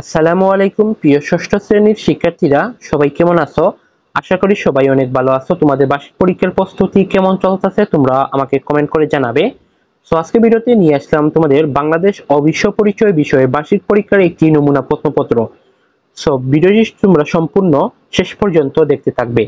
আসসালামু আলাইকুম প্রিয় ষষ্ঠ শ্রেণীর শিক্ষার্থীরা, সবাই কেমন আছো? আশা করি সবাই অনেক ভালো আছো। তোমাদের বার্ষিক পরীক্ষার প্রস্তুতি কেমন চলতেছে তোমরা আমাকে কমেন্ট করে জানাবে। সো আজকে ভিডিওতে নিয়ে আসলাম তোমাদের বাংলাদেশ ও বিশ্ব পরিচয় বিষয়ে বার্ষিক পরীক্ষার একটি নমুনা প্রশ্নপত্র। সো ভিডিওটি তোমরা সম্পূর্ণ শেষ পর্যন্ত দেখতে থাকবে।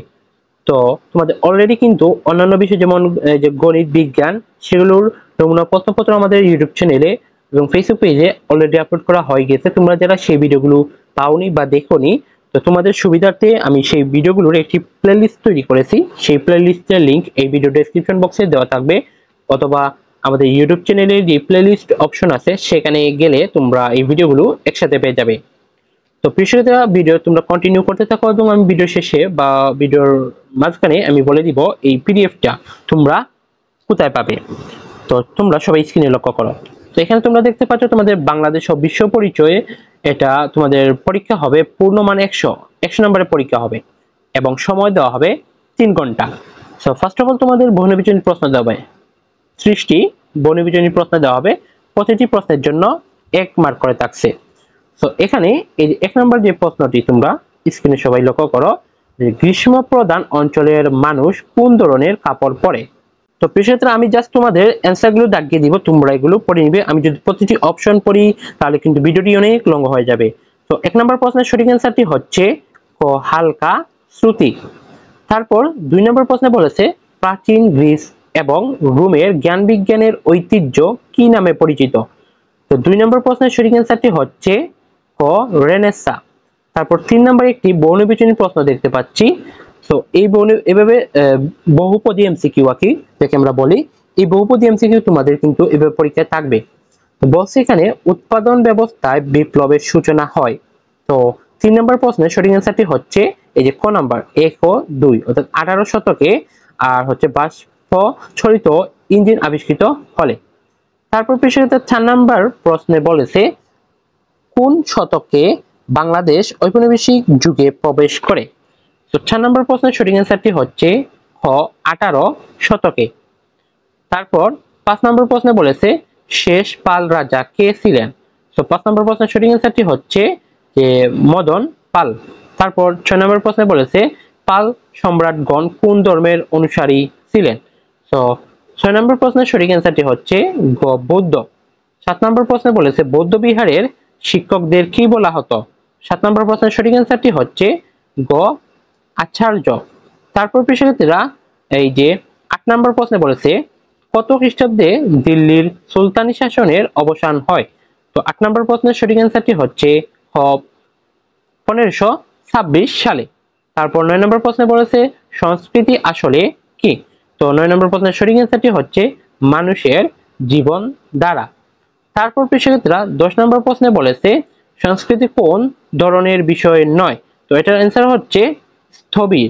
তো তোমাদের অলরেডি কিন্তু অন্যান্য বিষয় যেমন যে গণিত, বিজ্ঞান, সেগুলোর নমুনা প্রশ্নপত্র আমাদের ইউটিউব চ্যানেলে এবং ফেসবুক পেজে অলরেডি আপলোড করা হয়ে গেছে। তোমরা যারা সেই ভিডিওগুলো পাওনি বা দেখোনি, তো তোমাদের সুবিধার্থে আমি সেই ভিডিওগুলোর একটি প্লেলিস্ট তৈরি করেছি। সেই প্লেলিস্টের লিংক এই ভিডিও ডেসক্রিপশন বক্সে দেওয়া থাকবে, অথবা আমাদের ইউটিউব চ্যানেলের যে প্লেলিস্ট অপশন আছে সেখানে গেলে তোমরা এই ভিডিওগুলো একসাথে পেয়ে যাবে। তো প্রিয় ভিডিও তোমরা কন্টিনিউ করতে থাকো এবং আমি ভিডিও শেষে বা ভিডিওর মাঝখানে আমি বলে দিব এই পিডিএফটা তোমরা কোথায় পাবে। তো তোমরা সবাই স্ক্রিনে লক্ষ্য করো। তো এখানে তোমরা দেখতে পাচ্ছ তোমাদের বাংলাদেশ ও বিশ্ব পরিচয়ে এটা তোমাদের পরীক্ষা হবে পূর্ণমান 100 নম্বরের পরীক্ষা হবে এবং সময় দেওয়া হবে 3 ঘন্টা। সো ফার্স্ট অফ অল তোমাদের বহুনির্বাচনী প্রশ্ন দেওয়া হবে 30টি বহুনির্বাচনী প্রশ্ন দেওয়া হবে। প্রতিটি প্রশ্নের জন্য 1 মার্ক করে থাকছে। তো এখানে এই 1 নম্বর যে প্রশ্নটি তোমরা স্ক্রিনে সবাই লক্ষ্য করো, যে গ্রীষ্ম প্রধান অঞ্চলের মানুষ কোন ধরনের কাপড় পরে। তো প্রিয়ক্ষেত্রে আমি জাস্ট তোমাদের অ্যান্সারগুলো দাগিয়ে দিব, তোমরা এগুলো পড়ে নিবে। আমি যদি প্রতিটি অপশন পড়ি তাহলে কিন্তু ভিডিওটি অনেক লং হয়ে যাবে। তো 1 নম্বর প্রশ্নের সঠিক অ্যান্সারটি হচ্ছে ক হালকা শ্রুতি। তারপর 2 নম্বর প্রশ্নে বলেছে প্রাচীন গ্রিস এবং রোমের জ্ঞান বিজ্ঞানের ঐতিহ্য কি নামে পরিচিত। তো 2 নম্বর প্রশ্নের সঠিক অ্যান্সারটি হচ্ছে ক রেনেসা। তারপর 3 নম্বরে একটি বহুনির্বাচনী প্রশ্ন দেখতে পাচ্ছি। তো এই এভাবে বহুপদী এমসিকিউ আকি যাকে আমরা বলি, এই বহুপদী এমসিকিউ তোমাদের কিন্তু এভাবে পরীক্ষায় থাকবে। তো বলছে এখানে উৎপাদন ব্যবস্থায় বিপ্লবের সূচনা হয়। তো 3 নম্বর প্রশ্নের সঠিক অ্যান্সারটি হচ্ছে এই যে ক নাম্বার 1 ও 2, অর্থাৎ 18 শতকে আর হচ্ছে বাষ্প ছড়িত ইঞ্জিন আবিষ্কৃত হলে। তারপর প্রিয়ক্ষেত্রে 4 নাম্বার প্রশ্নে বলেছে কোন শতকে বাংলাদেশ ঔপনিবেশিক যুগে প্রবেশ করে। তো 4 নম্বর প্রশ্নের সঠিক অ্যান্সারটি হচ্ছে খ 18 শতকে। তারপর 5 নম্বর প্রশ্নে বলেছে শেষ পাল রাজা কে ছিলেন। তো 5 নম্বর প্রশ্নের সঠিক অ্যান্সারটি হচ্ছে যে মদন পাল। তারপর 6 নম্বর প্রশ্নে বলেছে পাল সম্রাটগণ কোন ধর্মের অনুসারী ছিলেন। তো 6 নম্বর প্রশ্নের সঠিক অ্যান্সারটি হচ্ছে গ বৌদ্ধ। 7 নম্বর প্রশ্নে বলেছে বৌদ্ধ বিহারের শিক্ষকদের কি বলা হতো। 7 নম্বর প্রশ্নের সঠিক অ্যান্সারটি হচ্ছে গ আচার্য। তারপর প্রিয়ক্ষেত্রীরা এই যে 8 নম্বর প্রশ্নে বলেছে কত খ্রিস্টাব্দে দিল্লির সুলতানি শাসনের অবসান হয়। তো 8 নম্বর প্রশ্নের সঠিক অ্যান্সারটি হচ্ছে খ 1526 সালে। তারপর 9 নম্বর প্রশ্নে বলেছে সংস্কৃতি আসলে কি। তো 9 নম্বর প্রশ্নের সঠিক অ্যান্সারটি হচ্ছে মানুষের জীবন দ্বারা। তারপর প্রিয়ক্ষেত্রীরা 10 নম্বর প্রশ্নে বলেছে সংস্কৃতি কোন ধরনের বিষয় নয়। তো এটার অ্যান্সার হচ্ছে স্থবির।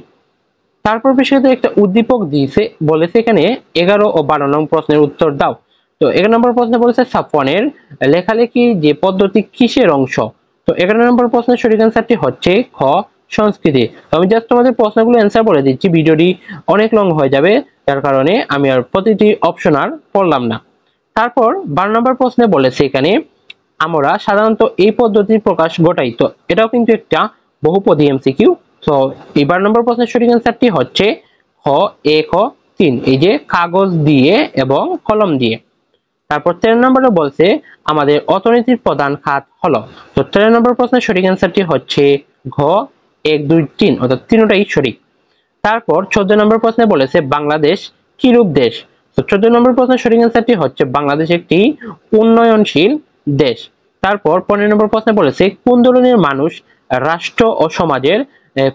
তারপর প্রিয়ক্ষেত্রে একটা উদ্দীপক দিয়েছে, বলেছে এখানে 11 ও 12 নং প্রশ্নের উত্তর দাও। তো 11 নম্বর প্রশ্নে বলেছে সাফওয়ানের লেখালেখি যে পদ্ধতি কিসের অংশ। তো 11 নম্বর প্রশ্নের সঠিক অ্যান্সারটি হচ্ছে খ সংস্কৃতি। তো আমি জাস্ট তোমাদের প্রশ্নগুলো অ্যান্সার বলে দিচ্ছি, ভিডিওটি অনেক লং হয়ে যাবে, যার কারণে আমি আর প্রতিটি অপশন আর পড়লাম না। তারপর 12 নম্বর প্রশ্নে বলেছে এখানে আমরা সাধারণত এই পদ্ধতির প্রকাশ ঘটাই। তো এটাও কিন্তু একটা বহুপদী এমসিকিউ। তো এই 12 নম্বর প্রশ্নের সঠিক অ্যান্সারটি হচ্ছে খ 1 ও 3, এই যে কাগজ দিয়ে এবং কলম দিয়ে। তারপর 13 নম্বরে বলছে আমাদের অর্থনীতির প্রধান খাত হলো। তো 13 নম্বর প্রশ্নের সঠিক অ্যান্সারটি হচ্ছে ঘ 1 2 3, অর্থাৎ তিনটাই সঠিক। তারপর 14 নম্বর প্রশ্নে বলেছে বাংলাদেশ কিরূপ দেশ। তো 14 নম্বর প্রশ্নের সঠিক অ্যান্সারটি হচ্ছে বাংলাদেশ একটি উন্নয়নশীল দেশ। তারপর 15 নম্বর প্রশ্নে বলেছে কোন ধরনের মানুষ রাষ্ট্র ও সমাজের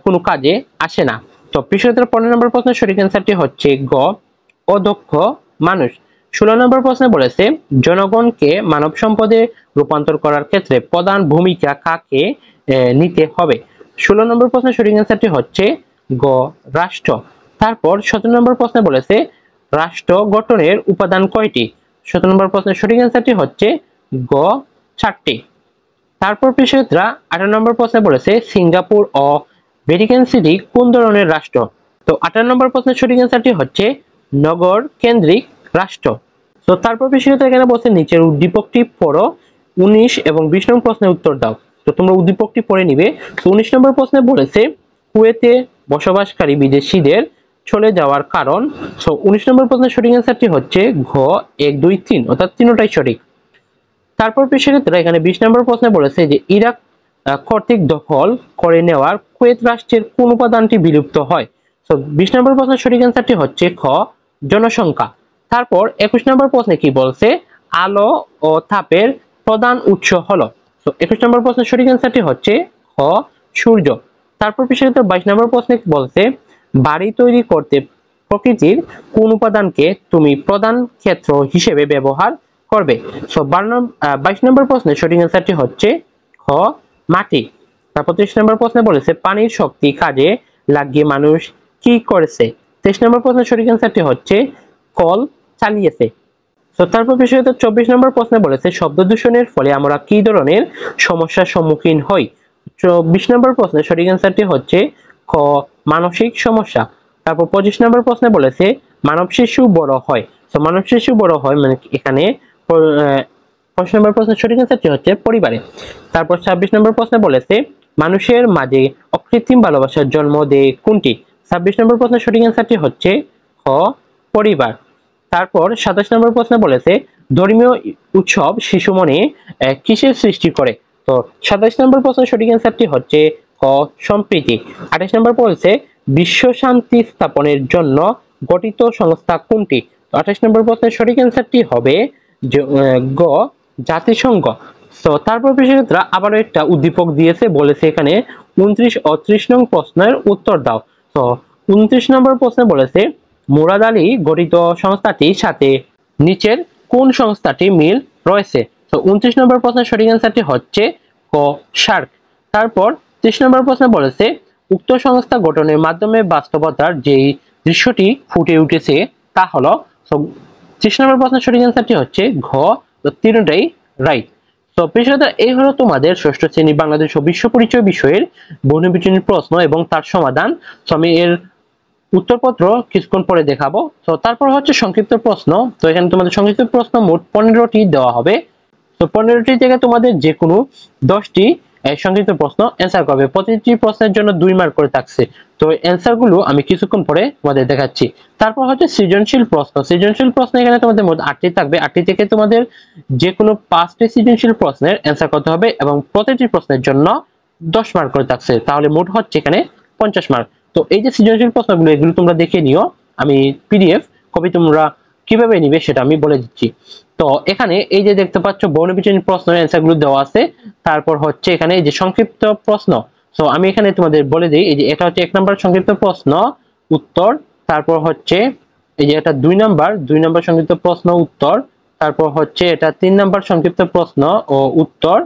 কোনো কাজে আসে না। তো প্রিয়ক্ষেত্রে 15 নম্বর প্রশ্নের সঠিক অ্যান্সারটি হচ্ছে গ অদক্ষ মানুষ। 16 নম্বর প্রশ্নে বলেছে জনগণকে মানব সম্পদে রূপান্তর করার ক্ষেত্রে প্রধান ভূমিকা কাকে নিতে হবে। 16 নম্বর প্রশ্নের সঠিক অ্যান্সারটি হচ্ছে গ রাষ্ট্র। তারপর 17 নম্বর প্রশ্নে বলেছে রাষ্ট্র গঠনের উপাদান কয়টি। 17 নম্বর প্রশ্নের সঠিক অ্যান্সারটি হচ্ছে গ 4টি। তারপর প্রিয়ক্ষেত্রীরা 18 নম্বর প্রশ্নে বলেছে সিঙ্গাপুর ও ভ্যাটিকান সিটি কোন ধরনের রাষ্ট্র। তো 18 নম্বর প্রশ্নের সঠিক অ্যান্সারটি হচ্ছে নগর কেন্দ্রিক রাষ্ট্র। তো তারপর প্রিয়ক্ষেত্রীরা এখানে বলছে নিচের উদ্দীপকটি পড়ো, 19 এবং 20 নং প্রশ্নের উত্তর দাও। তো তোমরা উদ্দীপকটি পড়ে নিবে। তো 19 নম্বর প্রশ্নে বলেছে কুয়েতে বসবাসকারী বিদেশিদের চলে যাওয়ার কারণ। সো 19 নম্বর প্রশ্নের সঠিক অ্যান্সারটি হচ্ছে ঘ 1 2 3, অর্থাৎ তিনটাই সঠিক। তারপর পেশাক্ষেত্রে এখানে 20 নম্বর প্রশ্নে বলেছে যে ইরাক কর্তৃক দখল করে নেওয়ার কুয়েত রাষ্ট্রের কোন উপাদানটি বিলুপ্ত হয়। তো 20 নম্বর প্রশ্নের সঠিক অ্যান্সারটি হচ্ছে খ জনসংখ্যা। তারপর 21 নম্বর প্রশ্নে কি বলছে আলো ও তাপের প্রধান উৎস হলো। তো 21 নম্বর প্রশ্নের সঠিক অ্যান্সারটি হচ্ছে খ সূর্য। তারপর পেশাক্ষেত্রে 22 নম্বর প্রশ্নে বলছে বাড়ি তৈরি করতে প্রকৃতির কোন উপাদানকে তুমি প্রধান ক্ষেত্র হিসেবে ব্যবহার করবে। সো 22 নম্বর প্রশ্নের সঠিক অ্যান্সারটি হচ্ছে খ মাটি। তারপর 23 নম্বর প্রশ্নে বলেছে পানির শক্তি কাজে লাগিয়ে মানুষ কি করেছে। 23 নম্বর প্রশ্নের সঠিক অ্যান্সারটি হচ্ছে কল চালিয়েছে। তো তারপর বিষয়ত 24 নম্বর প্রশ্নে বলেছে শব্দ দূষণের ফলে আমরা কি ধরনের সমস্যার সম্মুখীন হই। 24 নম্বর প্রশ্নের সঠিক অ্যান্সারটি হচ্ছে ক মানসিক সমস্যা। তারপর 25 নম্বর প্রশ্নে বলেছে মানব শিশু বড় হয়। তো মানব শিশু বড় হয় মানে এখানে 25 নম্বর প্রশ্নের সঠিক অ্যান্সারটি হচ্ছে পরিবারে। তারপর 26 নম্বর প্রশ্নে বলেছে মানুষের মাঝে অকৃত্রিম ভালোবাসার জন্ম দেয় কোনটি। 26 নম্বর প্রশ্নের সঠিক অ্যান্সারটি হচ্ছে খ পরিবার। তারপর 27 নম্বর প্রশ্নে বলেছে ধর্মীয় উৎসব শিশু মনে কিসের সৃষ্টি করে। তো 27 নম্বর প্রশ্নের সঠিক অ্যান্সারটি হচ্ছে ক সম্প্রীতি। 28 নম্বর বলেছে বিশ্ব শান্তি স্থাপনের জন্য গঠিত সংস্থা কোনটি। তো 28 নম্বর প্রশ্নের সঠিক অ্যান্সারটি হবে গ জাতিসংঘ। তো তারপর বিশেষজ্ঞরা আবারও একটা উদ্দীপক দিয়েছে, বলেছে এখানে 29 ও 30 নং প্রশ্নের উত্তর দাও। তো 29 নম্বর প্রশ্নে বলেছে মুরাদ আলী গঠিত সংস্থাটির সাথে নিচের কোন সংস্থাটি মিল রয়েছে। তো 29 নম্বর প্রশ্নের সঠিক অ্যান্সারটি হচ্ছে ক সার্ক। তারপর 30 নম্বর প্রশ্নে বলেছে উক্ত সংস্থা গঠনের মাধ্যমে বাস্তবতার যেই দৃশ্যটি ফুটে উঠেছে তা হলো। তো 30 নম্বর প্রশ্নের সঠিক অ্যান্সারটি হচ্ছে ঘ। তো তিনটাই রাইট। তো পেশাদার এই হলো তোমাদের ষষ্ঠ শ্রেণী বাংলাদেশ ও বিশ্ব পরিচয় বিষয়ের বর্ণবিচিত্র প্রশ্ন এবং তার সমাধান। তো আমি এর উত্তরপত্র কিছুক্ষণ পরে দেখাবো। তো তারপর হচ্ছে সংক্ষিপ্ত প্রশ্ন। তো এখানে তোমাদের সংক্ষিপ্ত প্রশ্ন মোট 15টি দেওয়া হবে। তো 15টি থেকে তোমাদের যে কোনো 10টি সংক্ষিপ্ত প্রশ্ন অ্যান্সার করবে। প্রতিটি প্রশ্নের জন্য 2 মার্ক করে থাকছে। তো অ্যান্সার গুলো আমি কিছুক্ষণ পরে তোমাদের দেখাচ্ছি। তারপর হচ্ছে সৃজনশীল প্রশ্ন। সৃজনশীল প্রশ্ন এখানে তোমাদের মোট 8টি থাকবে। 8টি থেকে তোমাদের যে কোনো 5টি সৃজনশীল প্রশ্নের অ্যান্সার করতে হবে এবং প্রতিটি প্রশ্নের জন্য 10 মার্ক করে থাকছে। তাহলে মোট হচ্ছে এখানে 50 মার্ক। তো এই যে সৃজনশীল প্রশ্নগুলো এগুলো তোমরা দেখে নিও। আমি পিডিএফ কপি তোমরা কিভাবে নিবে সেটা আমি বলে দিচ্ছি। তো এখানে এই যে দেখতে পাচ্ছ বর্ণবিচিত্র প্রশ্নের অ্যান্সার গুলো দেওয়া আছে। তারপর হচ্ছে এখানে এই যে সংক্ষিপ্ত প্রশ্ন। তো আমি এখানে তোমাদের বলে দিই, এই যে এটা হচ্ছে 1 নম্বর সংক্ষিপ্ত প্রশ্ন উত্তর। তারপর হচ্ছে এই যে এটা 2 নম্বর সংক্ষিপ্ত প্রশ্ন উত্তর। তারপর হচ্ছে এটা 3 নম্বর সংক্ষিপ্ত প্রশ্ন ও উত্তর।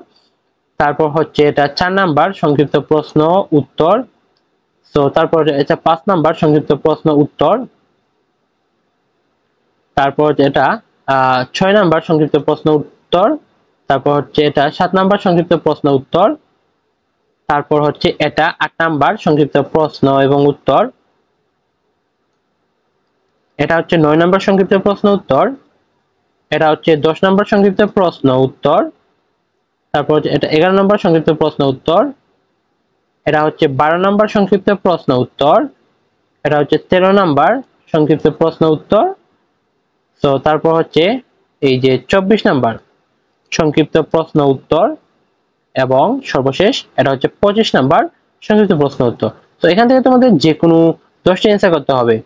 তারপর হচ্ছে এটা 4 নম্বর সংক্ষিপ্ত প্রশ্ন উত্তর। তো তারপর এটা 5 নম্বর সংক্ষিপ্ত প্রশ্ন উত্তর। তারপর এটা 6 নম্বর সংক্ষিপ্ত প্রশ্ন উত্তর। তারপর হচ্ছে এটা 7 নম্বর সংক্ষিপ্ত প্রশ্ন উত্তর। তারপর হচ্ছে এটা 8 নম্বর সংক্ষিপ্ত প্রশ্ন এবং উত্তর। এটা হচ্ছে 9 নম্বর সংক্ষিপ্ত প্রশ্ন উত্তর। এটা হচ্ছে 10 নম্বর সংক্ষিপ্ত প্রশ্ন উত্তর। তারপর এটা 11 নম্বর সংক্ষিপ্ত প্রশ্ন উত্তর। এটা হচ্ছে 12 নম্বর সংক্ষিপ্ত প্রশ্ন উত্তর। এটা হচ্ছে 13 নম্বর সংক্ষিপ্ত প্রশ্ন উত্তর। তো তারপর হচ্ছে এই যে 24 নম্বর সংক্ষিপ্ত প্রশ্ন উত্তর এবং সর্বশেষ এটা হচ্ছে 25 নম্বর সংক্ষিপ্ত প্রশ্ন উত্তর। তো এখান থেকে তোমাদের যে কোনো 10টি অ্যান্সার করতে হবে।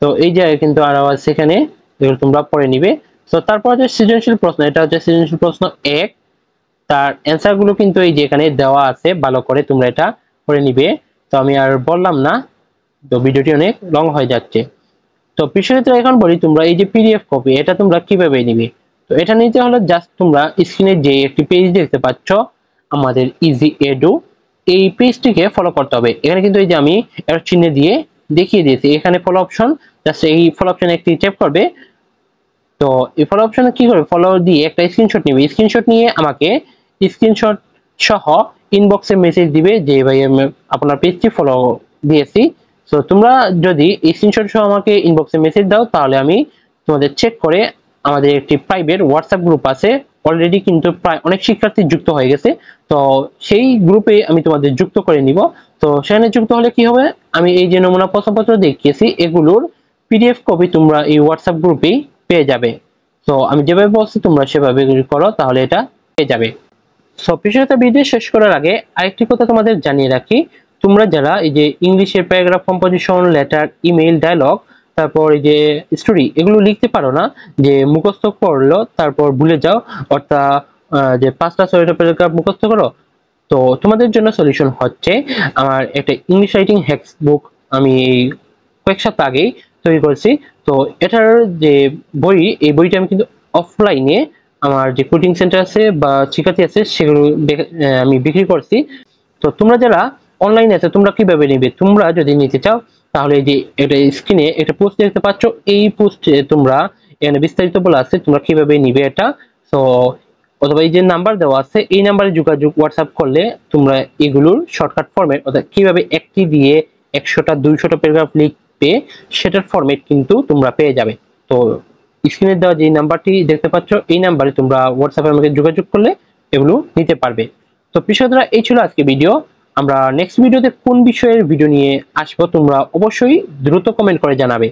তো এই যে কিন্তু আরো আছে এখানে, এগুলো তোমরা পড়ে নিবে। তো তারপর হচ্ছে সৃজনশীল প্রশ্ন। এটা হচ্ছে সৃজনশীল প্রশ্ন 1। তার অ্যান্সার গুলো কিন্তু এই যে এখানে দেওয়া আছে, ভালো করে তোমরা এটা পড়ে নিবে। তো আমি আর বললাম না, তো ভিডিওটি অনেক লং হয়ে যাচ্ছে। তো বিষয়টা এখন বলি, তোমরা এই যে পিডিএফ কপি এটা তোমরা কিভাবে নিবে। তো এটা নিতে হলে জাস্ট তোমরা স্ক্রিনে যে একটি পেজ দেখতে পাচ্ছ আমাদের ইজি এডু, এই পেজটিকে ফলো করতে হবে। এখানে কিন্তু এই যে আমি এর চিহ্ন দিয়ে দেখিয়ে দিয়েছি, এখানে ফলো অপশন, জাস্ট এই ফলো অপশনে একটি ট্যাপ করবে। তো এই ফলো অপশনে কি করবে, ফলো দিয়ে একটা স্ক্রিনশট নিবে। স্ক্রিনশট নিয়ে আমাকে স্ক্রিনশট সহ ইনবক্সে মেসেজ দিবে যে ভাই আমি আপনার পেজটি ফলো দিয়েছি। তো তোমরা যদি স্ক্রিনশট সহ আমাকে ইনবক্সে মেসেজ দাও তাহলে আমি তোমাদের চেক করে আমাদের একটি প্রাইভেট হোয়াটসঅ্যাপ গ্রুপ আছে, অলরেডি কিন্তু প্রায় অনেক শিক্ষার্থী যুক্ত হয়ে গেছে। তো সেই গ্রুপে আমি তোমাদের যুক্ত করে নিব। তো সেখানে যুক্ত হলে কি হবে, আমি এই যে নমুনা প্রশ্নপত্র দেখিয়েছি এগুলোর পিডিএফ কপি তোমরা এই হোয়াটসঅ্যাপ গ্রুপেই পেয়ে যাবে। তো আমি যেভাবে বলছি তোমরা সেভাবে করো, তাহলে এটা পেয়ে যাবে। সো বিষয়টা ভিডিও শেষ করার আগে আরেকটি কথা তোমাদের জানিয়ে রাখি, তোমরা যারা এই যে ইংলিশের paragraph composition, letter, email, dialogue, তারপর এই যে স্টোরি এগুলো লিখতে পারো না, যে মুখস্থ করলো তারপর ভুলে যাও, অর্থাৎ যে 5টা 6টা প্যারাগ্রাফ মুখস্থ করো, তো তোমাদের জন্য সলিউশন হচ্ছে আমার একটা ইংলিশ রাইটিং হ্যাক্স বুক আমি এই কয়েক সপ্তাহ আগেই তৈরি করেছি। তো এটার যে বই, এই বইটা আমি কিন্তু অফলাইনে আমার যে কোচিং সেন্টার আছে বা শিক্ষার্থী আছে সেগুলো আমি বিক্রি করছি। তো তোমরা যারা অনলাইনে আছে তোমরা কিভাবে নিবে, তোমরা যদি নিতে চাও তাহলে এই যে এটা স্ক্রিনে একটা পোস্ট দেখতে পাচ্ছ, এই পোস্টে তোমরা এখানে বিস্তারিত বলা আছে তোমরা কিভাবে নিবে এটা। তো অথবা এই যে নাম্বার দেওয়া আছে এই নাম্বারে যোগাযোগ হোয়াটসঅ্যাপ করলে তোমরা এগুলোর শর্টকাট ফরম্যাট অর্থাৎ কিভাবে একটি দিয়ে 100টা 200টা প্যারাগ্রাফ লিখবে সেটার ফরম্যাট কিন্তু তোমরা পেয়ে যাবে। তো স্ক্রিনে দেওয়া যে নাম্বারটি দেখতে পাচ্ছ এই নাম্বারে তোমরা হোয়াটসঅ্যাপে আমাকে যোগাযোগ করলে এগুলো নিতে পারবে। তো বিষয়টা এই ছিল আজকে ভিডিও। আমরা নেক্সট ভিডিওতে কোন বিষয়ের ভিডিও নিয়ে আসবো তোমরা অবশ্যই দ্রুত কমেন্ট করে জানাবে।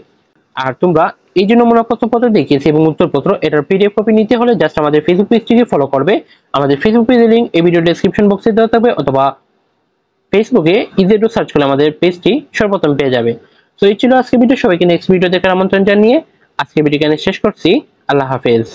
আর তোমরা এই যে নমুনা প্রশ্নপত্র দেখিয়েছি এবং উত্তরপত্র এটার পিডিএফ কপি নিতে হলে জাস্ট আমাদের ফেসবুক পেজটিকে ফলো করবে। আমাদের ফেসবুক পেজের লিংক এই ভিডিও ডেসক্রিপশন বক্সে দেওয়া থাকবে, অথবা ফেসবুকে ইজিটু সার্চ করলে আমাদের পেজটি সর্বপ্রথম পেয়ে যাবে। তো এই ছিল আজকে ভিডিও, সবাইকে নেক্সট ভিডিও দেখার আমন্ত্রণ জানিয়ে আজকে ভিডিও এখানে শেষ করছি। আল্লাহ হাফেজ।